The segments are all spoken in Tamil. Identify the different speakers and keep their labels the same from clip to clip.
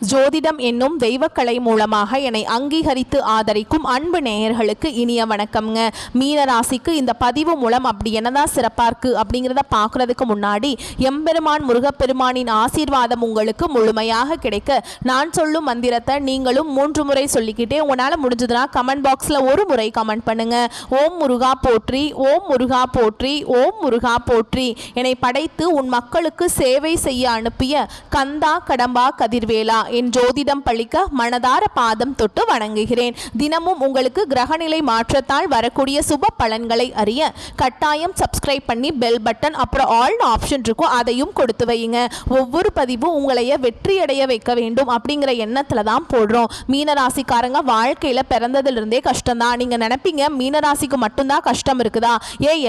Speaker 1: ஜோதிடம் என்னும் தெய்வக்கலை மூலமாக என்னை அங்கீகரித்து ஆதரிக்கும் அன்பு நேயர்களுக்கு இனிய வணக்கம்ங்க. மீன ராசிக்கு இந்த பதிவு மூலம் அப்படி என்னதான் சிறப்பாக இருக்குது அப்படிங்கிறத பார்க்குறதுக்கு முன்னாடி எம்பெருமான் முருகப்பெருமானின் ஆசீர்வாதம் உங்களுக்கு முழுமையாக கிடைக்க நான் சொல்லும் மந்திரத்தை நீங்களும் 3 முறை சொல்லிக்கிட்டே உங்களால் முடிஞ்சதுன்னா கமெண்ட் பாக்ஸில் ஒரு முறை கமெண்ட் பண்ணுங்க. ஓம் முருகா போற்றி, ஓம் முருகா போற்றி, ஓம் முருகா போற்றி. என்னை படைத்து உன் மக்களுக்கு சேவை செய்ய அனுப்பிய கந்தா கடம்பா கதிர்வேலா என் ஜோதிடம் பழிக்க மனதார பாதம் தொட்டு வணங்குகிறேன். தினமும் உங்களுக்கு கிரகநிலை மாற்றத்தால் வரக்கூடிய சுப பலன்களை அறிய கட்டாயம் சப்ஸ்கிரைப் பண்ணி பெல் பட்டன் அப்புறம் ஆல் ஆப்ஷன் இருக்கும், அதையும் கொடுத்து வையுங்க. ஒவ்வொரு பதிவும் உங்களைய வெற்றியடைய வைக்க வேண்டும் அப்படிங்கிற எண்ணத்துல தான் போடுறோம். மீனராசிக்காரங்க வாழ்க்கையில பிறந்ததிலிருந்தே கஷ்டம்தான். நீங்க நினைப்பீங்க மீனராசிக்கு மட்டும்தான் கஷ்டம் இருக்குதா,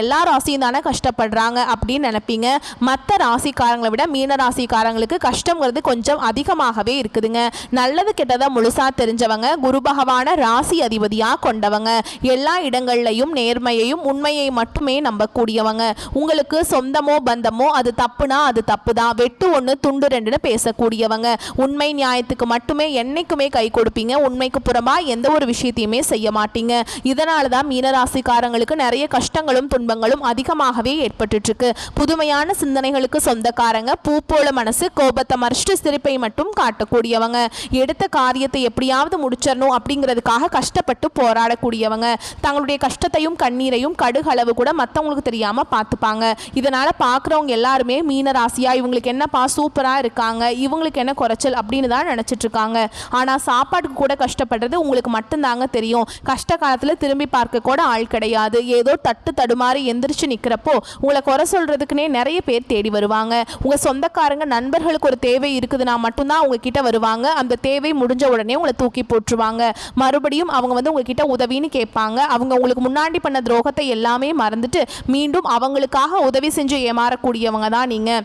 Speaker 1: எல்லா ராசியும் தானே கஷ்டப்படுறாங்க அப்படின்னு நினைப்பீங்க. மற்ற ராசிக்காரங்களை விட மீனராசிக்காரங்களுக்கு கஷ்டங்கிறது கொஞ்சம் அதிகமாகவே இருக்குதுங்க. நல்லது கெட்டதை முழுசா தெரிஞ்சவங்க, குரு பகவான ராசி அதிபதியா கொண்டவங்க, எல்லா இடங்கள்லையும் நேர்மையையும் உண்மையை மட்டுமே நம்பக்கூடியவங்க. உங்களுக்கு சொந்தமோ பந்தமோ அது தப்புனா அது தப்புதான், வெட்டு ஒன்று துண்டு ரெண்டுன்னு பேசக்கூடியவங்க. உண்மை நியாயத்துக்கு மட்டுமே என்னைக்குமே கை கொடுப்பீங்க. உண்மைக்கு புறமா எந்த ஒரு விஷயத்தையுமே செய்ய மாட்டீங்க. இதனால தான் மீனராசிக்காரங்களுக்கு நிறைய கஷ்டங்களும் துன்பங்களும் அதிகமாகவே ஏற்பட்டு இருக்கு. புதுமையான சிந்தனைகளுக்கு சொந்தக்காரங்க, பூ போல மனசு, கோபத்தை மறைச்சிட்டு சிரிப்பை மட்டும் காட்டக்கூடியவங்க, எடுத்த காரியத்தை எப்படியாவது முடிச்சிடணும் அப்படிங்கிறதுக்காக கஷ்டப்பட்டு போராடக்கூடியவங்க, தங்களுடைய கஷ்டத்தையும் கண்ணீரையும் கடுகளவு கூட மற்றவங்களுக்கு தெரியாம பார்த்துப்பாங்க. இதனால பார்க்குறவங்க எல்லாருமே மீன ராசியா இவங்களுக்கு என்னப்பா சூப்பரா இருக்காங்க, இவங்களுக்கு என்ன குறைச்சல் அப்படின்னு தான் நினைச்சிட்டு இருக்காங்க. ஆனா சாப்பாட்டுக்கு கூட கஷ்டப்படுறது உங்களுக்கு மட்டும்தாங்க தெரியும். கஷ்ட காலத்துல திரும்பி பார்க்க கூட ஆள் கிடையாது. ஏதோ தட்டு தடுமாறி எந்திரிச்சு நிக்கிறப்போ உங்களை குறை சொல்றதுக்குன்னே நிறைய பேர் தேடி வருவாங்க. உங்க சொந்தக்காரங்க நண்பர்களுக்கு ஒரு தேவை இருக்குதுன்னா மட்டும்தான் உங்ககிட்ட வருவாங்க. அந்த தேவை முடிஞ்ச உடனே உங்களை தூக்கி போட்டுருவாங்க. மறுபடியும் அவங்க உங்ககிட்ட உதவின்னு கேட்பாங்க. அவங்க உங்களுக்கு முன்னாடி பண்ண துரோகத்தை எல்லாமே மறந்துட்டு மீண்டும் அவங்களுக்காக உதவி செஞ்சு ஏமாறக்கூடியவங்க தான் நீங்க.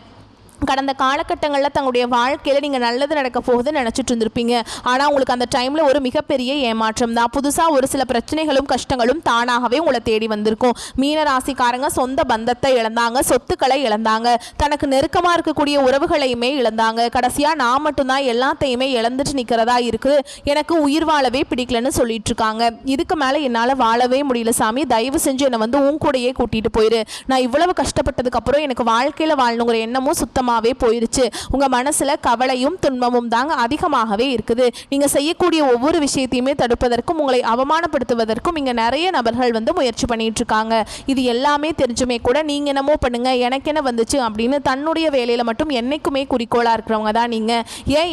Speaker 1: கடந்த காலகட்டங்களில் தங்களுடைய வாழ்க்கையில் நீங்கள் நல்லது நடக்க போகுதுன்னு நினச்சிட்டு இருந்திருப்பீங்க. ஆனால் உங்களுக்கு அந்த டைமில் ஒரு மிகப்பெரிய ஏமாற்றம் தான். புதுசாக ஒரு சில பிரச்சனைகளும் கஷ்டங்களும் தானாகவே உங்களை தேடி வந்திருக்கும். மீன ராசிக்காரங்க சொந்த பந்தத்தை இழந்தாங்க, சொத்துக்களை இழந்தாங்க, தனக்கு நெருக்கமாக இருக்கக்கூடிய உறவுகளையுமே இழந்தாங்க. கடைசியாக நான் மட்டும்தான் எல்லாத்தையுமே இழந்துட்டு நிற்கிறதா இருக்குது, எனக்கு உயிர் வாழவே பிடிக்கலன்னு சொல்லிட்டு இருக்காங்க. இதுக்கு மேலே என்னால் வாழவே முடியல சாமி, தயவு செஞ்சு என்னை உன் கூடையே கூட்டிகிட்டு போயிரு. நான் இவ்வளவு கஷ்டப்பட்டதுக்கு அப்புறம் எனக்கு வாழ்க்கையில் வாழணுங்கிற எண்ணமும் சுத்தமாக போயிருச்சு. உங்க மனசுல கவலையும் துன்பமும் தாங்க அதிகமாகவே இருக்குது. நீங்க செய்யக்கூடிய ஒவ்வொரு விஷயத்தையுமே தடுப்பதற்கும் உங்களை அவமானப்படுத்துவதற்கும் இங்க நிறைய நபர்கள் முயற்சி பண்ணிட்டு இருக்காங்க. இது எல்லாமே தெரிஞ்சுமே கூட நீங்க என்னமோ பண்ணுங்க, எனக்கு என்ன வந்துச்சு அப்படின்னு தன்னுடைய வேலையில மட்டும் என்னைக்குமே குறிக்கோளா இருக்கிறவங்க தான் நீங்க.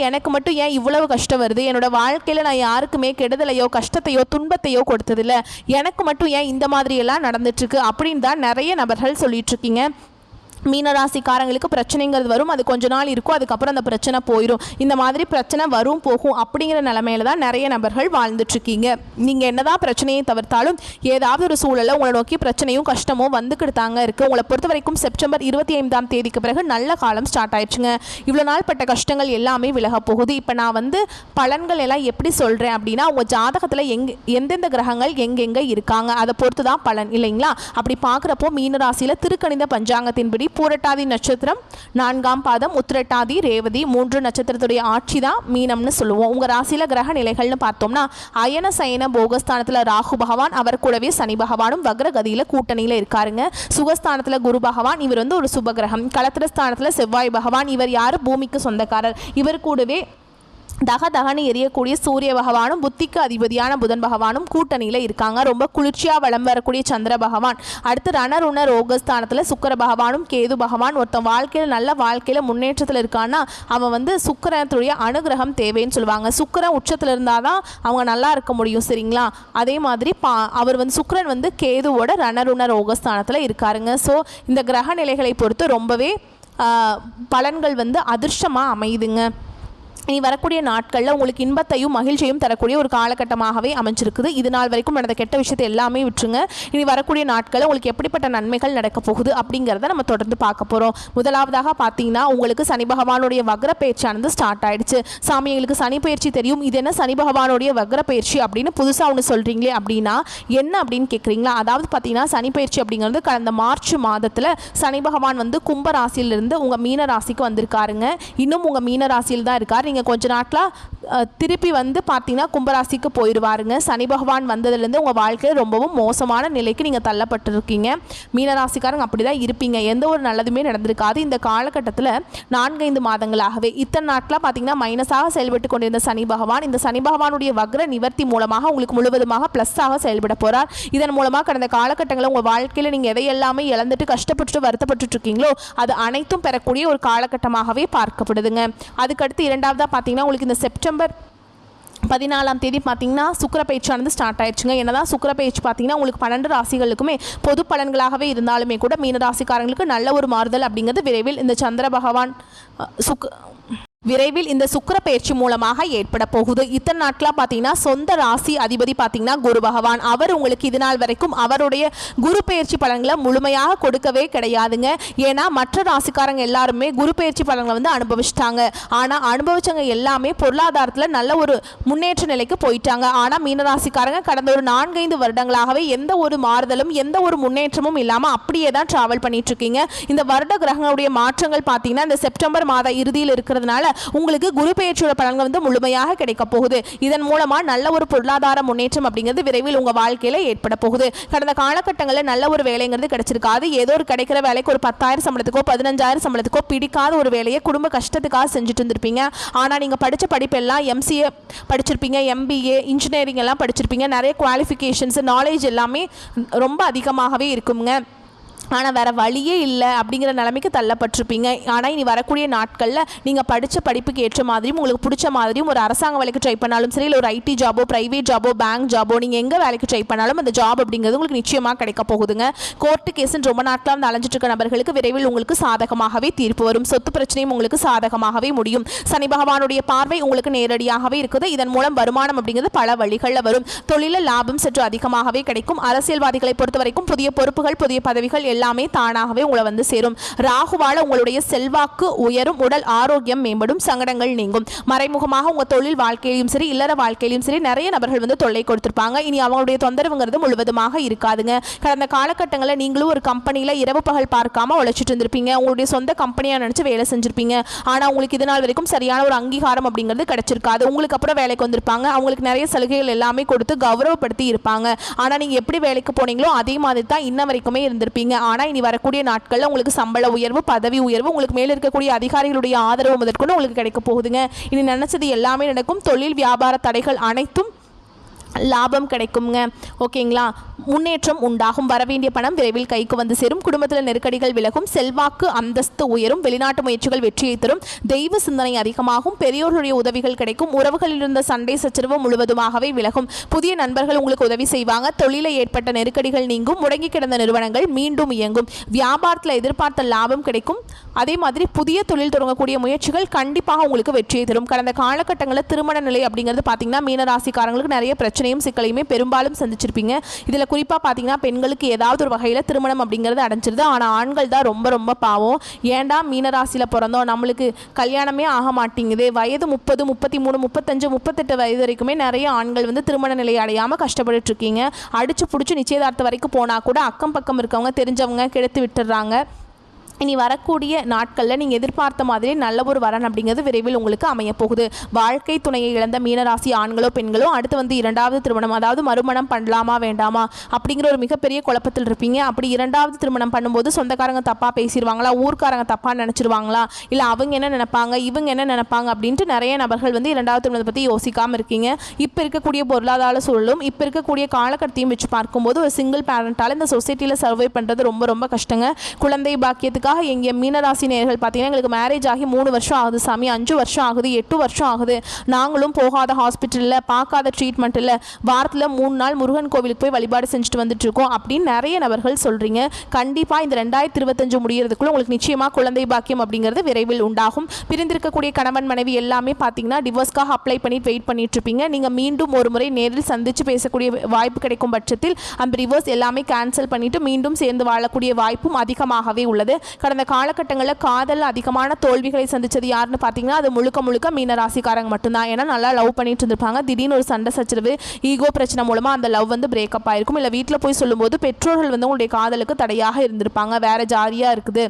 Speaker 1: எனக்கு மட்டும் இவ்வளவு கஷ்டம் வருது, என்னோட வாழ்க்கையில நான் யாருக்குமே கெடுதலையோ கஷ்டத்தையோ துன்பத்தையோ கொடுத்ததில்ல, எனக்கு மட்டும் இந்த மாதிரி எல்லாம் நடந்துட்டு இருக்கு அப்படின்னு தான் நிறைய நபர்கள் சொல்லிட்டு இருக்கீங்க. மீனராசிக்காரங்களுக்கு பிரச்சனைங்கிறது வரும், அது கொஞ்ச நாள் இருக்கும், அதுக்கப்புறம் அந்த பிரச்சனை போயிடும். இந்த மாதிரி பிரச்சனை வரும் போகும் அப்படிங்கிற நிலைமையில தான் நிறைய நபர்கள் வாழ்ந்துட்டுருக்கீங்க. நீங்கள் என்னதான் பிரச்சனையை தவிர்த்தாலும் ஏதாவது ஒரு சூழலில் உங்களை நோக்கி பிரச்சனையும் கஷ்டமும் வந்துக்கிட்டு தாங்க இருக்குது. உங்களை பொறுத்த வரைக்கும் செப்டம்பர் 25ஆம் தேதிக்கு பிறகு நல்ல காலம் ஸ்டார்ட் ஆயிடுச்சுங்க. இவ்வளோ நாள் பட்ட கஷ்டங்கள் எல்லாமே விலக போகுது. இப்போ நான் பலன்கள் எல்லாம் எப்படி சொல்கிறேன் அப்படின்னா, உங்கள் ஜாதகத்தில் எந்தெந்த கிரகங்கள் எங்கெங்கே இருக்காங்க அதை பொறுத்து தான் பலன் இல்லைங்களா. அப்படி பார்க்குறப்போ மீனராசியில் திருக்கணித பஞ்சாங்கத்தின்படி பூரட்டாதி நட்சத்திரம் 4ஆம் பாதம், உத்திரட்டாதி ரேவதி 3 நட்சத்திரத்துடைய ஆட்சி தான் மீனம்னு சொல்லுவோம். உங்கள் ராசியில் கிரக நிலைகள்னு பார்த்தோம்னா அயன சயன போகஸ்தானத்தில் ராகு பகவான், அவர் கூடவே சனி பகவானும் வக்ரகதியில் கூட்டணியில் இருக்காருங்க. சுகஸ்தானத்தில் குரு பகவான், இவர் ஒரு சுபகிரகம். களத்திரஸ்தானத்தில் செவ்வாய் பகவான், இவர் யார் பூமிக்கு சொந்தக்காரர். இவர் கூடவே தகதகன்னு எரியக்கூடிய சூரிய பகவானும் புத்திக்கு அதிபதியான புதன் பகவானும் கூட்டணியில் இருக்காங்க. ரொம்ப குளிர்ச்சியாக வளம் வரக்கூடிய சந்திர பகவான், அடுத்து ரணருண ரோகஸ்தானத்தில் சுக்கர பகவானும் கேது பகவான். ஒருத்தன் வாழ்க்கையில் நல்ல வாழ்க்கையில் முன்னேற்றத்தில் இருக்கான்னா அவன் சுக்கரத்துடைய அனுகிரகம் தேவைன்னு சொல்லுவாங்க. சுக்கரன் உச்சத்தில் இருந்தால் தான் அவங்க நல்லா இருக்க முடியும், சரிங்களா. அதே மாதிரி அவர் சுக்கரன் கேதுவோட ரணருண ரோகஸ்தானத்தில் இருக்காருங்க. ஸோ இந்த கிரக நிலைகளை பொறுத்து ரொம்பவே பலன்கள் அதிர்ஷ்டமாக அமையுதுங்க. இனி வரக்கூடிய நாட்களில் உங்களுக்கு இன்பத்தையும் மகிழ்ச்சியும் தரக்கூடிய ஒரு காலகட்டமாகவே அமைஞ்சிருக்குது. இது நாள் வரைக்கும் நடந்த கெட்ட விஷயத்தை எல்லாமே விட்டுருங்க. இனி வரக்கூடிய நாட்களில் உங்களுக்கு எப்படிப்பட்ட நன்மைகள் நடக்க போகுது அப்படிங்கிறத நம்ம தொடர்ந்து பார்க்க போகிறோம். முதலாவதாக பார்த்தீங்கன்னா, உங்களுக்கு சனி பகவானுடைய வக்ர பயிற்சியானது ஸ்டார்ட் ஆயிடுச்சு. சாமி எங்களுக்கு சனி பயிற்சி தெரியும், இது என்ன சனி பகவானுடைய வக்ர பயிற்சி அப்படின்னு புதுசாக ஒன்று சொல்கிறீங்களே அப்படின்னா என்ன அப்படின்னு கேட்குறீங்களா. அதாவது பார்த்தீங்கன்னா சனி பயிற்சி அப்படிங்கிறது கடந்த மார்ச் மாதத்தில் சனி பகவான் கும்ப ராசியிலிருந்து உங்கள் மீன ராசிக்கு வந்திருக்காருங்க. இன்னும் உங்கள் மீன ராசியில் தான் இருக்கார். நீங்கள் கொஞ்ச நாட்களாக திருப்பி வந்து பார்த்தீங்கன்னா கும்பராசிக்கு போயிடுவாருங்க. சனி பகவான் வந்ததுலேருந்து உங்கள் வாழ்க்கையில் ரொம்பவும் மோசமான நிலைக்கு நீங்கள் தள்ளப்பட்டிருக்கீங்க. மீனராசிக்காரங்க அப்படி தான் இருப்பீங்க. எந்த ஒரு நல்லதுமே நடந்திருக்காது. இந்த காலகட்டத்தில் 4-5 மாதங்களாகவே இத்தனை நாட்களாக பார்த்தீங்கன்னா மைனஸாக செயல்பட்டு கொண்டிருந்த சனி பகவான் இந்த சனி பகவானுடைய வக்ர நிவர்த்தி மூலமாக உங்களுக்கு முழுவதுமாக ப்ளஸ்ஸாக செயல்பட போகிறார். இதன் மூலமாக கடந்த காலகட்டங்களில் உங்கள் வாழ்க்கையில் நீங்கள் எதையெல்லாமே இழந்துட்டு கஷ்டப்பட்டு வருத்தப்பட்டு இருக்கீங்களோ அது அனைத்தும் பெறக்கூடிய ஒரு காலகட்டமாகவே பார்க்கப்படுதுங்க. அதுக்கடுத்து இரண்டாவதாக பார்த்தீங்கன்னா உங்களுக்கு இந்த செப்டம்பர் 14ஆம் தேதி பார்த்தீங்கன்னா சுக்கிர பயிற்சியானது ஸ்டார்ட் ஆயிடுச்சுங்க. என்னதான் சுக்கிர பயிற்சி பார்த்தீங்கன்னா உங்களுக்கு 12 ராசிகளுக்குமே பொது பலன்களாகவே இருந்தாலுமே கூட மீன ராசிக்காரங்களுக்கு நல்ல ஒரு மாறுதல் அப்படிங்கிறது விரைவில் இந்த சந்திர பகவான் விரைவில் இந்த சுக்கிர பயிற்சி மூலமாக ஏற்பட போகுது. இத்தனை நாட்களாக பார்த்தீங்கன்னா சொந்த ராசி அதிபதி பார்த்தீங்கன்னா குரு பகவான் அவர் உங்களுக்கு இது நாள் வரைக்கும் அவருடைய குரு பயிற்சி பலன்களை முழுமையாக கொடுக்கவே கிடையாதுங்க. ஏன்னா மற்ற ராசிக்காரங்க எல்லாருமே குரு பயிற்சி பலன்களை வந்து அனுபவிச்சிட்டாங்க. ஆனால் அனுபவிச்சவங்க எல்லாமே பொருளாதாரத்தில் நல்ல ஒரு முன்னேற்ற நிலைக்கு போயிட்டாங்க. ஆனால் மீனராசிக்காரங்க கடந்த ஒரு 4-5 வருடங்களாகவே எந்த ஒரு மாறுதலும் எந்த ஒரு முன்னேற்றமும் இல்லாமல் அப்படியே தான் ட்ராவல் பண்ணிட்டு இருக்கீங்க. இந்த வருட கிரகங்களுடைய மாற்றங்கள் பார்த்தீங்கன்னா இந்த செப்டம்பர் மாத இறுதியில் இருக்கிறதுனால உங்களுக்கு குரு பெயர்ச்சியோட பலன்கள் வந்து முழுமையாக கிடைக்க போகுது. இதன் மூலமா நல்ல ஒரு பொருளாதார முன்னேற்றம் அப்படிங்கிறது விரைவில் உங்க வாழ்க்கையில ஏற்பட போகுது. கடந்த காலகட்டங்களில் நல்ல ஒரு வேலைங்கிறது கிடைச்சிருக்காது. ஏதோ ஒரு கிடைக்கிற வேலைக்கு ஒரு 10,000 சம்பளத்துக்கோ 15,000 சம்பளத்துக்கோ பிடிக்காத ஒரு வேலையை குடும்ப கஷ்டத்துக்காக செஞ்சுட்டு இருந்திருப்பீங்க. ஆனால் நீங்கள் படித்த படிப்பெல்லாம் MCA படிச்சிருப்பீங்க, MBA இன்ஜினியரிங் எல்லாம் படிச்சிருப்பீங்க. நிறைய குவாலிஃபிகேஷன்ஸ் நாலேஜ் எல்லாமே ரொம்ப அதிகமாகவே இருக்குங்க. ஆனால் வேறு வழியே இல்லை அப்படிங்கிற நிலைமைக்கு தள்ளப்பட்டிருப்பீங்க. ஆனால் இனி வரக்கூடிய நாட்களில் நீங்கள் படித்த படிப்புக்கு ஏற்ற மாதிரியும் உங்களுக்கு பிடிச்ச மாதிரியும் ஒரு அரசாங்க வேலைக்கு ட்ரை பண்ணாலும் சரி, இல்லை ஒரு IT ஜாபோ ப்ரைவேட் ஜாபோ பேங்க் ஜாபோ நீங்கள் எங்கே வேலைக்கு ட்ரை பண்ணாலும் அந்த ஜாப் அப்படிங்கிறது உங்களுக்கு நிச்சயமாக கிடைக்க போகுதுங்க. கோர்ட்டு கேஸுன்னு ரொம்ப நாட்களாக வந்து அலைஞ்சிட்டு இருக்க நபர்களுக்கு விரைவில் உங்களுக்கு சாதகமாகவே தீர்ப்பு வரும். சொத்து பிரச்சனையும் உங்களுக்கு சாதகமாகவே முடியும். சனி பகவானுடைய பார்வை உங்களுக்கு நேரடியாகவே இருக்குது. இதன் மூலம் வருமானம் அப்படிங்கிறது பல வழிகளில் வரும். தொழிலில் லாபம் சற்று அதிகமாகவே கிடைக்கும். அரசியல்வாதிகளை பொறுத்த வரைக்கும் புதிய பொறுப்புகள் புதிய பதவிகள் எல்லாமே தானாகவே உங்களை வந்து சேரும். ராகுவால உங்களுடைய செல்வாக்கு உயரும், உடல் ஆரோக்கியம் மேம்படும், சங்கடங்கள் நீங்கும். மறைமுகமாக உங்க தொழில் வாழ்க்கையிலும் சரி இல்லற வாழ்க்கையிலும் சரி நிறைய நபர்கள் வந்து தொல்லை கொடுத்திருப்பாங்க. இனி அவங்களுடைய தொந்தரவுங்கிறது முழுவதுமாக இருக்காதுங்க. கடந்த காலகட்டங்களில் நீங்களும் ஒரு கம்பெனியில் இரவு பகல் பார்க்காம உழைச்சிட்டு இருந்திருப்பீங்க. உங்களுடைய சொந்த கம்பெனியாக நினைச்சு வேலை செஞ்சிருப்பீங்க. ஆனால் உங்களுக்கு இது நாள் வரைக்கும் சரியான ஒரு அங்கீகாரம் அப்படிங்கிறது கிடைச்சிருக்காது. உங்களுக்கு அப்புறம் வேலைக்கு வந்திருப்பாங்க. அவங்களுக்கு நிறைய சலுகைகள் எல்லாமே கொடுத்து கௌரவப்படுத்தி இருப்பாங்க. ஆனால் நீங்கள் எப்படி வேலைக்கு போனீங்களோ அதே மாதிரி தான் இன்ன வரைக்குமே இருந்திருப்பீங்க. ஆனால் இனி வரக்கூடிய நாட்களில் உங்களுக்கு சம்பள உயர்வு பதவி உயர்வு உங்களுக்கு மேலே இருக்கக்கூடிய அதிகாரிகளுடைய ஆதரவு முதற்கொண்டு உங்களுக்கு கிடைக்க போகுதுங்க. இனி நினைச்சது எல்லாமே நடக்கும். தொழில் வியாபார தடைகள் அனைத்தும் லாபம் கிடைக்குங்க. ஓகேங்களா? முன்னேற்றம் உண்டாகும். வரவேண்டிய பணம் விரைவில் கைக்கு வந்து சேரும். குடும்பத்தில் நெருக்கடிகள் விலகும். செல்வாக்கு அந்தஸ்து உயரும். வெளிநாட்டு முயற்சிகள் வெற்றியை தரும். தெய்வ சிந்தனை அதிகமாகும். பெரியோர்களுடைய உதவிகள் கிடைக்கும். உறவுகளில் இருந்த சண்டை சச்சரவு முழுவதுமாகவே விலகும். புதிய நண்பர்கள் உங்களுக்கு உதவி செய்வாங்க. தொழிலில் ஏற்பட்ட நெருக்கடிகள் நீங்கும். முடங்கி கிடந்த நிறுவனங்கள் மீண்டும் இயங்கும். வியாபாரத்தில் எதிர்பார்த்த லாபம் கிடைக்கும். அதே மாதிரி புதிய தொழில் தொடங்கக்கூடிய முயற்சிகள் கண்டிப்பாக உங்களுக்கு வெற்றியை தரும். கடந்த காலகட்டங்களில் திருமண நிலை அப்படிங்கிறது பார்த்தீங்கன்னா மீனராசிக்காரங்களுக்கு நிறைய பிரச்சனையும் சிக்கலையுமே பெரும்பாலும் சந்திச்சிருப்பீங்க. இதில் குறிப்பாக பார்த்தீங்கன்னா பெண்களுக்கு ஏதாவது ஒரு வகையில் திருமணம் அப்படிங்கிறது அடைஞ்சிருது. ஆனால் ஆண்கள் தான் ரொம்ப ரொம்ப பாவம். ஏன்டா மீனராசியில் பிறந்தோம், நம்மளுக்கு கல்யாணமே ஆக மாட்டேங்குது. வயது 30, 33, 35, 38 வயது வரைக்குமே நிறைய ஆண்கள் வந்து திருமண நிலை அடையாமல் கஷ்டப்பட்டு இருக்கீங்க. அடிச்சு பிடிச்சி நிச்சயதார்த்தம் வரைக்கும் போனால் கூட அக்கம் பக்கம் இருக்கவங்க தெரிஞ்சவங்க கெடுத்து விட்டுடுறாங்க. இனி வரக்கூடிய நாட்களில் நீங்கள் எதிர்பார்த்த மாதிரி நல்ல ஒரு வரன் அப்படிங்கிறது விரைவில் உங்களுக்கு அமையப்போகுது. வாழ்க்கை துணையை இழந்த மீனராசி ஆண்களோ பெண்களோ அடுத்து வந்து 2வது திருமணம் அதாவது மறுமணம் பண்ணலாமா வேண்டாமா அப்படிங்கிற ஒரு மிகப்பெரிய குழப்பத்தில் இருப்பீங்க. அப்படி 2வது திருமணம் பண்ணும்போது சொந்தக்காரங்க தப்பாக பேசிடுவாங்களா, ஊர்க்காரங்க தப்பாக நினச்சிருவாங்களா, இல்லை அவங்க என்ன நினைப்பாங்க இவங்க என்ன நினைப்பாங்க அப்படின்ட்டு நிறைய நபர்கள் வந்து 2வது திருமணத்தை பற்றி யோசிக்காமல் இருக்கீங்க. இப்போ இருக்கக்கூடிய பொருளாதார சூழலும் இப்போ இருக்கக்கூடிய காலகட்டத்தையும் வச்சு பார்க்கும்போது ஒரு சிங்கிள் பேரண்டால் இந்த சொசைட்டியில் சர்வை பண்ணுறது ரொம்ப ரொம்ப கஷ்டங்க. குழந்தை பாக்கியத்துக்கு எங்க மீனராசி நேயர்கள் பார்த்தீங்கன்னா எங்களுக்கு மேரேஜ் ஆகி 3 வருஷம் ஆகுது சாமி, 5 வருஷம் ஆகுது, 8 வருஷம் ஆகுது, நாங்களும் போகாத ஹாஸ்பிட்டலில் பார்க்காத ட்ரீட்மெண்ட் இல்லை, வாரத்தில் 3 நாள் முருகன் கோவிலுக்கு போய் வழிபாடு செஞ்சுட்டு வந்துட்டு இருக்கோம் அப்படின்னு நிறைய நபர்கள் சொல்கிறீங்க. கண்டிப்பாக இந்த 2025 முடியறதுக்குள்ள உங்களுக்கு நிச்சயமாக குழந்தை பாக்கியம் அப்படிங்கிறது விரைவில் உண்டாகும். பிரிந்திருக்கக்கூடிய கணவன் மனைவி எல்லாமே பார்த்தீங்கன்னா டிவோர்ஸ்க்காக அப்ளை பண்ணிட்டு வெயிட் பண்ணிட்டு இருப்பீங்க. நீங்கள் மீண்டும் ஒரு முறை நேரில் சந்தித்து பேசக்கூடிய வாய்ப்பு கிடைக்கும் பட்சத்தில் அந்த டிவோர்ஸ் எல்லாமே கேன்சல் பண்ணிட்டு மீண்டும் சேர்ந்து வாழக்கூடிய வாய்ப்பும் அதிகமாகவே உள்ளது. கடந்த காலகட்டங்களில் காதல் அதிகமான தோல்விகளை சந்திச்சது யாருன்னு பார்த்தீங்கன்னா அது முழுக்க முழுக்க மீன ராசிக்காரங்க மட்டும்தான். ஏன்னா நல்லா லவ் பண்ணிட்டு இருந்திருப்பாங்க. திடீர்னு ஒரு சண்டை சச்சரவு ஈகோ பிரச்சனை மூலமாக அந்த லவ் வந்து பிரேக்கப் ஆயிருக்கும். இல்லை வீட்டில் போய் சொல்லும்போது பெற்றோர்கள் வந்து உங்களுடைய காதலுக்கு தடையாக இருந்திருப்பாங்க. வேற ஜாலியாக இருக்குது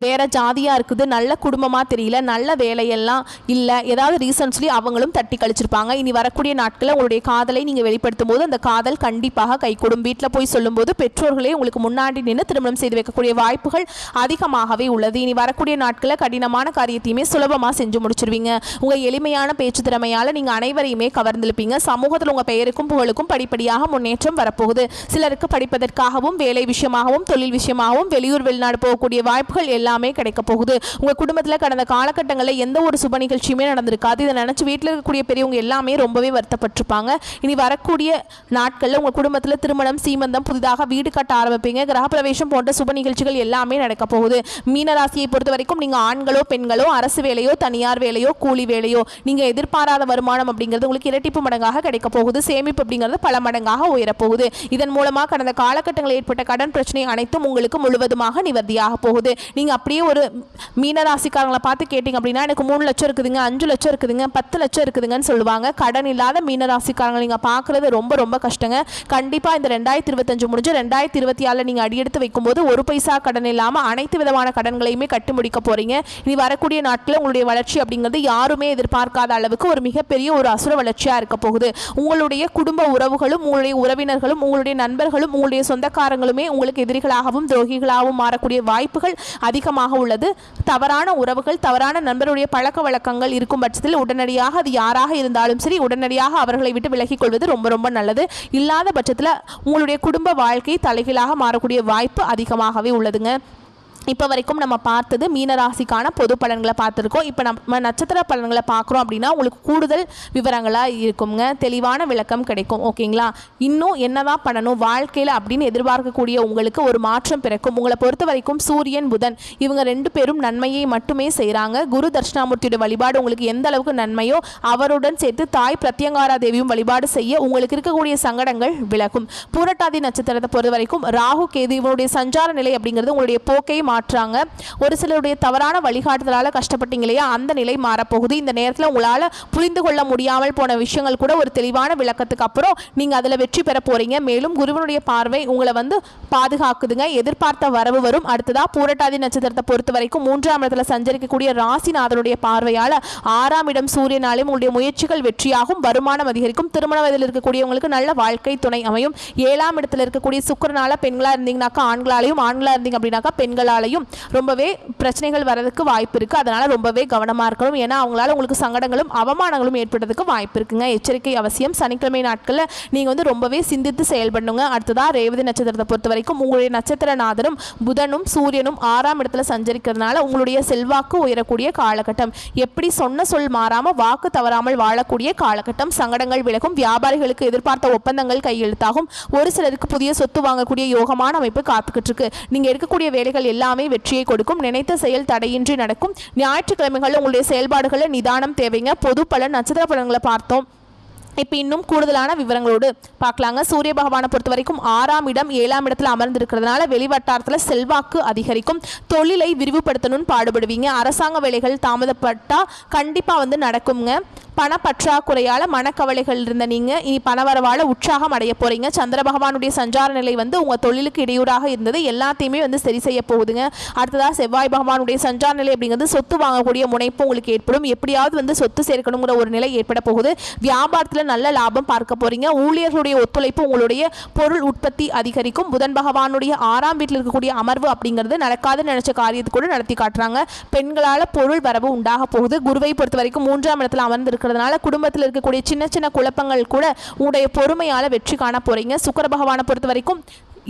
Speaker 1: வேற ஜாதியாக இருக்குது, நல்ல குடும்பமாக தெரியல, நல்ல வேலையெல்லாம் இல்லை, ஏதாவது ரீசன் சொல்லி அவங்களும் தட்டி கழிச்சிருப்பாங்க. இனி வரக்கூடிய நாட்களில் உங்களுடைய காதலை நீங்கள் வெளிப்படுத்தும் போது அந்த காதல் கண்டிப்பாக கைகூடும். வீட்டில் போய் சொல்லும்போது பெற்றோர்களே உங்களுக்கு முன்னாடி நின்று திருமணம் செய்து வைக்கக்கூடிய வாய்ப்புகள் அதிகமாகவே உள்ளது. இனி வரக்கூடிய நாட்களில் கடினமான காரியத்தையுமே சுலபமாக செஞ்சு முடிச்சிருவீங்க. உங்கள் எளிமையான பேச்சு திறமையால் நீங்கள் அனைவரையுமே கவர்ந்திருப்பீங்க. சமூகத்தில் உங்கள் பெயருக்கும் புகழுக்கும் படிப்படியாக முன்னேற்றம் வரப்போகுது. சிலருக்கு படிப்பதற்காகவும் வேலை விஷயமாகவும் தொழில் விஷயமாகவும் வெளியூர் வெளிநாடு போகக்கூடிய வாய்ப்புகள் எல்லாமே கிடைக்க போகுது. உங்க குடும்பத்தில் கடந்த காலகட்டங்களில் எந்த ஒரு சுப நிகழ்ச்சியுமே நடந்திருக்காது. இதை நினைச்சு வீட்டில் இருக்கக்கூடிய பெரியவங்க எல்லாமே ரொம்பவே வருத்தப்பட்டிருப்பாங்க. இனி வரக்கூடிய நாட்களில் உங்க குடும்பத்தில் திருமணம், சீமந்தம், புதிதாக வீடு கட்ட ஆரம்பிப்பீங்க. கிரகப்பிரவேசம் போன்ற சுப நிகழ்ச்சிகள் எல்லாமே நடக்க போகுது. மீனராசியை பொறுத்த வரைக்கும் நீங்க ஆண்களோ பெண்களோ, அரசு வேலையோ தனியார் வேலையோ கூலி வேலையோ, நீங்க எதிர்பாராத வருமானம் அப்படிங்கிறது உங்களுக்கு இரட்டிப்பு மடங்காக கிடைக்க போகுது. சேமிப்பு அப்படிங்கிறது பல மடங்காக உயரப்போகுது. இதன் மூலமாக கடந்த காலகட்டங்களில் ஏற்பட்ட கடன் பிரச்சனை அனைத்தும் உங்களுக்கு முழுவதுமாக நிவர்த்தியாக போகுது. நீங்க அப்படியே ஒரு மீனராசிக்காரங்களை பார்த்து கேட்டிங்க அப்படின்னா எனக்கு 3 லட்சம் இருக்குதுங்க, 5 லட்சம் இருக்குதுங்க, 10 லட்சம் இருக்குதுங்கன்னு சொல்லுவாங்க. கடன் இல்லாத மீனராசிக்காரங்களை நீங்கள் பார்க்குறது ரொம்ப ரொம்ப கஷ்டங்க. கண்டிப்பாக இந்த 2025 முடிஞ்சு 2024 நீங்கள் அடியெடுத்து வைக்கும்போது ஒரு பைசா கடன் இல்லாமல் அனைத்து விதமான கடன்களையுமே கட்டி முடிக்க போகிறீங்க. இனி வரக்கூடிய நாட்களில் உங்களுடைய வளர்ச்சி அப்படிங்கிறது யாருமே எதிர்பார்க்காத அளவுக்கு ஒரு மிகப்பெரிய ஒரு அசுர வளர்ச்சியாக இருக்க போகுது. உங்களுடைய குடும்ப உறவுகளும், உங்களுடைய உறவினர்களும், உங்களுடைய நண்பர்களும், உங்களுடைய சொந்தக்காரங்களுமே உங்களுக்கு எதிரிகளாகவும் துரோகிகளாகவும் மாறக்கூடிய வாய்ப்புகள் அதிகமாக உள்ளது. தவறான உறவுகள், தவறான நண்பருடைய பழக்க வழக்கங்கள் இருக்கும் பட்சத்தில் உடனடியாக அது யாராக இருந்தாலும் சரி உடனடியாக அவர்களை விட்டு விலகிக் கொள்வது ரொம்ப ரொம்ப நல்லது. இல்லாத பட்சத்தில் உங்களுடைய குடும்ப வாழ்க்கை தலைகீழாக மாறக்கூடிய வாய்ப்பு அதிகமாகவே உள்ளதுங்க. இப்போ வரைக்கும் நம்ம பார்த்தது மீனராசிக்கான பொது பலன்களை பார்த்துருக்கோம். இப்போ நம்ம நட்சத்திர பலன்களை பார்க்குறோம் அப்படின்னா உங்களுக்கு கூடுதல் விவரங்களாக இருக்குங்க, தெளிவான விளக்கம் கிடைக்கும். ஓகேங்களா? இன்னும் என்னதான் பண்ணணும் வாழ்க்கையில் அப்படின்னு எதிர்பார்க்கக்கூடிய உங்களுக்கு ஒரு மாற்றம் பிறக்கும். உங்களை பொறுத்த வரைக்கும் சூரியன், புதன் இவங்க 2 பேரும் நன்மையை மட்டுமே செய்கிறாங்க. குரு தட்சிணாமூர்த்தியோட வழிபாடு உங்களுக்கு எந்த அளவுக்கு நன்மையோ அவருடன் சேர்த்து தாய் பிரத்யங்காரா தேவியும் வழிபாடு செய்ய உங்களுக்கு இருக்கக்கூடிய சங்கடங்கள் விலகும். பூரட்டாதி நட்சத்திரத்தை பொறுத்த வரைக்கும் ராகு கேது இவருடைய சஞ்சார நிலை அப்படிங்கிறது உங்களுடைய போக்கை மாற்றாங்க. ஒரு சிலருடைய தவறான வழிகாட்டுதலால் கஷ்டப்பட்டீங்க இல்லையா, அந்த நிலை மாறப்போகுது. இந்த நேரத்தில் உங்களால் புரிந்து கொள்ள முடியாமல் போன விஷயங்கள் கூட ஒரு தெளிவான விளக்கத்துக்கு அப்புறம் நீங்கள் அதில் வெற்றி பெற போகிறீங்க. மேலும் குருவனுடைய பார்வை உங்களை பாதுகாக்குதுங்க. எதிர்பார்த்த வரவு வரும். அடுத்ததாக பூரட்டாதி நட்சத்திரத்தை பொறுத்த வரைக்கும் 3ஆம் இடத்துல சஞ்சரிக்கக்கூடிய ராசிநாதனுடைய பார்வையால் 6ஆம் இடம் சூரியனாலும் உங்களுடைய முயற்சிகள் வெற்றியாகும், வருமானம் அதிகரிக்கும். திருமண வயதில் இருக்கக்கூடியவங்களுக்கு நல்ல வாழ்க்கை துணை அமையும். 7ஆம் இடத்துல இருக்கக்கூடிய சுக்கிரனால பெண்களாக இருந்தீங்கன்னாக்கா ஆண்களாலையும், ஆண்களாக இருந்தீங்க அப்படின்னாக்கா பெண்களால் ரொம்பவே பிரச்சனைகள் வரதுக்கு வாய்ப்பு இருக்கு. அதனால ரொம்பவே கவனமா இருக்கணும். ஏன்னா அவங்களால உங்களுக்கு சங்கடங்களும் அவமானங்களும் ஏற்படுறதுக்கு வாய்ப்பு இருக்குங்க. எச்சரிக்கை அவசியம். சனிக்கிழமை நாட்களில் நீங்க ரொம்பவே சிந்தித்து செயல்படுங்க. அடுத்ததா ரேவதி நட்சத்திரத்தை பொறுத்த வரைக்கும் உங்களுடைய நட்சத்திரநாதரும் புதனும் சூரியனும் 6ஆம் இடத்துல சஞ்சரிக்கிறதுனால உங்களுடைய செல்வாக்கு உயரக்கூடிய காலகட்டம். எப்படி சொன்ன சொல் மாறாம வாக்கு தவறாமல் வாழக்கூடிய காலகட்டம். சங்கடங்கள் விலகும். வியாபாரிகளுக்கு எதிர்பார்த்த ஒப்பந்தங்கள் கையெழுத்தாகும். ஒரு சிலருக்கு புதிய சொத்து வாங்கக்கூடிய யோகமான அமைப்பு காத்துக்கிட்டு இருக்கு. நீங்க இருக்கக்கூடிய வேலைகள் எல்லாமே வெற்றியை கொடுக்கும். நினைத்த செயல் தடையின்றி நடக்கும். ஞாயிற்றுக்கிழமைகள் உங்களுடைய செயல்பாடுகளில் நிதானம் தேவைங்க. பொது பலன் நட்சத்திர பலன்களை பார்த்தோம். இப்போ இன்னும் கூடுதலான விவரங்களோடு பார்க்கலாங்க. சூரிய பகவானை பொறுத்த வரைக்கும் 6ஆம் இடம் 7ஆம் இடத்துல அமர்ந்திருக்கிறதுனால வெளிவட்டாரத்தில் செல்வாக்கு அதிகரிக்கும். தொழிலை விரிவுபடுத்தணும்னு பாடுபடுவீங்க. அரசாங்க வேலைகள் தாமதப்பட்டால் கண்டிப்பாக நடக்குங்க. பணப்பற்றாக்குறையால் மனக்கவலைகள் இருந்த நீங்கள் இனி பணவரவால் உற்சாகம் அடைய போகிறீங்க. சந்திர பகவானுடைய சஞ்சார நிலை உங்கள் தொழிலுக்கு இடையூறாக இருந்தது எல்லாத்தையுமே சரி செய்ய போகுதுங்க. அடுத்ததாக செவ்வாய் பகவானுடைய சஞ்சார நிலை அப்படிங்கிறது சொத்து வாங்கக்கூடிய முனைப்பு உங்களுக்கு ஏற்படும். எப்படியாவது சொத்து சேர்க்கணுங்கிற ஒரு நிலை ஏற்பட போகுது. வியாபாரத்தில் நல்ல லாபம் பார்க்க போகிறீங்க. ஊழியர்களுடைய ஒத்துழைப்பு உங்களுடைய பொருள் உற்பத்தி அதிகரிக்கும். புதன் பகவானுடைய 6ஆம் வீட்டில் இருக்கக்கூடிய அமர்வு அப்படிங்கிறது நடக்காதுன்னு நினைச்ச காரியத்தை கூட நடத்தி காட்டுறாங்க. பெண்களால் பொருள் வரவு உண்டாக போகுது. குருவை பொறுத்த வரைக்கும் 3ஆம் இடத்துல அமர்ந்து இருக்கிறதுனால குடும்பத்தில் இருக்கக்கூடிய சின்ன சின்ன குழப்பங்கள் கூட உங்களுடைய பொறுமையால வெற்றி காண போறீங்க. சுக்கிர பகவானை பொறுத்த வரைக்கும்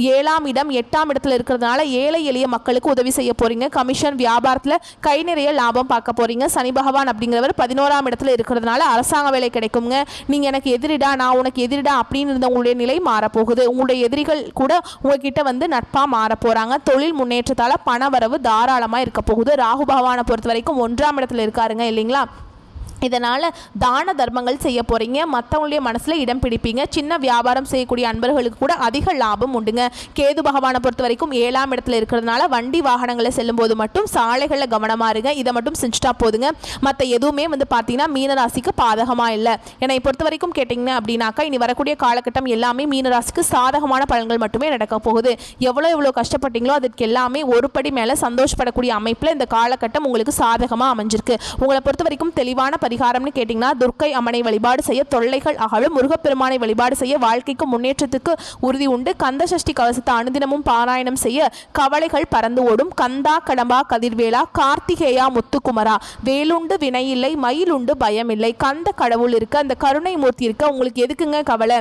Speaker 1: 7ஆம் இடம் 8ஆம் இடத்துல இருக்கிறதுனால ஏழை எளிய மக்களுக்கு உதவி செய்ய போறீங்க. கமிஷன் வியாபாரத்தில் கை நிறைய லாபம் பார்க்க போறீங்க. சனி பகவான் அப்படிங்கிறவர் 11ஆம் இடத்துல இருக்கிறதுனால அரசாங்க வேலை கிடைக்குங்க. நீங்க எனக்கு எதிரிடா, நான் உனக்கு எதிரிடா அப்படின்னு இருந்த உங்களுடைய நிலை மாறப்போகுது. உங்களுடைய எதிரிகள் கூட உங்ககிட்ட நட்பா மாற போறாங்க. தொழில் முன்னேற்றத்தால பண வரவு தாராளமாக இருக்க போகுது. ராகு பகவானை பொறுத்த வரைக்கும் 1ஆம் இடத்துல இருக்காருங்க இல்லைங்களா. இதனால் தான தர்மங்கள் செய்ய போகிறீங்க, மற்றவங்களுடைய மனசில் இடம் பிடிப்பீங்க. சின்ன வியாபாரம் செய்யக்கூடிய அன்பர்களுக்கு கூட அதிக லாபம் உண்டுங்க. கேது பகவானை பொறுத்த வரைக்கும் 7ஆம் இடத்துல இருக்கிறதுனால வண்டி வாகனங்களை செல்லும்போது மட்டும் சாலைகளில் கவனமாக இருங்க. இதை மட்டும் செஞ்சுட்டா போதுங்க. மற்ற எதுவுமே பார்த்தீங்கன்னா மீனராசிக்கு பாதகமாக இல்லை. என்னை பொறுத்த வரைக்கும் கேட்டிங்க அப்படின்னாக்கா இனி வரக்கூடிய காலகட்டம் எல்லாமே மீனராசிக்கு சாதகமான பலன்கள் மட்டுமே நடக்க போகுது. எவ்வளோ கஷ்டப்பட்டீங்களோ அதுக்கு எல்லாமே ஒரு படி மேலே சந்தோஷப்படக்கூடிய அமைப்பில் இந்த காலகட்டம் உங்களுக்கு சாதகமாக அமைஞ்சிருக்கு. உங்களை பொறுத்த வரைக்கும் தெளிவான பரிகாரம்னு கேட்டிங்கன்னா துர்க்கை அம்மனை வழிபாடு செய்ய தொல்லைகள் அகலும், முருகப்பெருமானை வழிபாடு செய்ய வாழ்க்கைக்கு முன்னேற்றத்துக்கு உறுதி உண்டு, கந்த சஷ்டி கவசத்தை அனுதினமும் பாராயணம் செய்ய கவலைகள் பறந்து ஓடும், கந்தா கடம்பா கதிர்வேலா கார்த்திகேயா முத்துக்குமரா வேலுண்டு வினையில்லை மயிலுண்டு பயமில்லை, கந்த கடவுள் இருக்க அந்த கருணை மூர்த்தி இருக்க உங்களுக்கு எதுக்குங்க கவலை,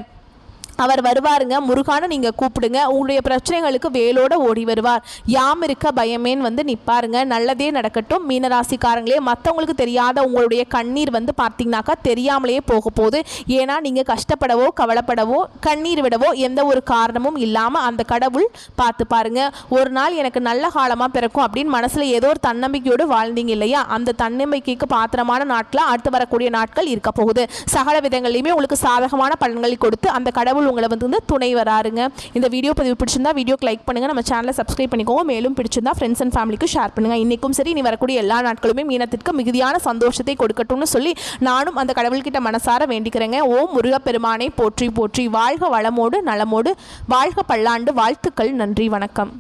Speaker 1: அவர் வருவாருங்க. முருகான நீங்கள் கூப்பிடுங்க, உங்களுடைய பிரச்சனைகளுக்கு வேலோட ஓடி வருவார். யாம் இருக்க பயமேன்னு நிற்பாருங்க. நல்லதே நடக்கட்டும் மீனராசிக்காரங்களே. மற்றவங்களுக்கு தெரியாத உங்களுடைய கண்ணீர் பார்த்தீங்கன்னாக்கா தெரியாமலேயே போக போகுது. ஏன்னா நீங்கள் கஷ்டப்படவோ கவலைப்படவோ கண்ணீர் விடவோ எந்த ஒரு காரணமும் இல்லாமல் அந்த கடவுள் பார்த்து பாருங்க. ஒரு நாள் எனக்கு நல்ல காலமாக பிறக்கும் அப்படின்னு மனசில் ஏதோ ஒரு தன்னம்பிக்கையோடு வாழ்ந்தீங்க இல்லையா, அந்த தன்னம்பிக்கைக்கு பாத்திரமான நாட்களாக அடுத்து வரக்கூடிய நாட்கள் இருக்க போகுது. சகல விதங்களையுமே உங்களுக்கு சாதகமான பலன்களை கொடுத்து அந்த கடவுள் உங்களை துணை வராருங்க. இந்த வீடியோ பதிவு பிடிச்சிருந்தா வீடியோக்கு லைக் பண்ணுங்க, நம்ம சேனலை சப்ஸ்கிரைப் பண்ணிக்கோங்க. மேலும் பிடிச்சிருந்தா ஃப்ரெண்ட்ஸ் அண்ட் ஃபேமிலிக்கு ஷேர் பண்ணுங்க. இன்னைக்கும் சரி இனி வரக்கூடிய எல்லா நாட்களுமே மீனத்திற்கு மிகுதியான சந்தோஷத்தை கொடுக்கட்டும்னு சொல்லி நானும் அந்த கடவுள்கிட்ட மனசார வேண்டிக்கிறேங்க. ஓம் முருகப்பெருமானை போற்றி போற்றி. வாழ்க வளமோடு நலமோடு, வாழ்க பல்லாண்டு. வாழ்த்துக்கள். நன்றி, வணக்கம்.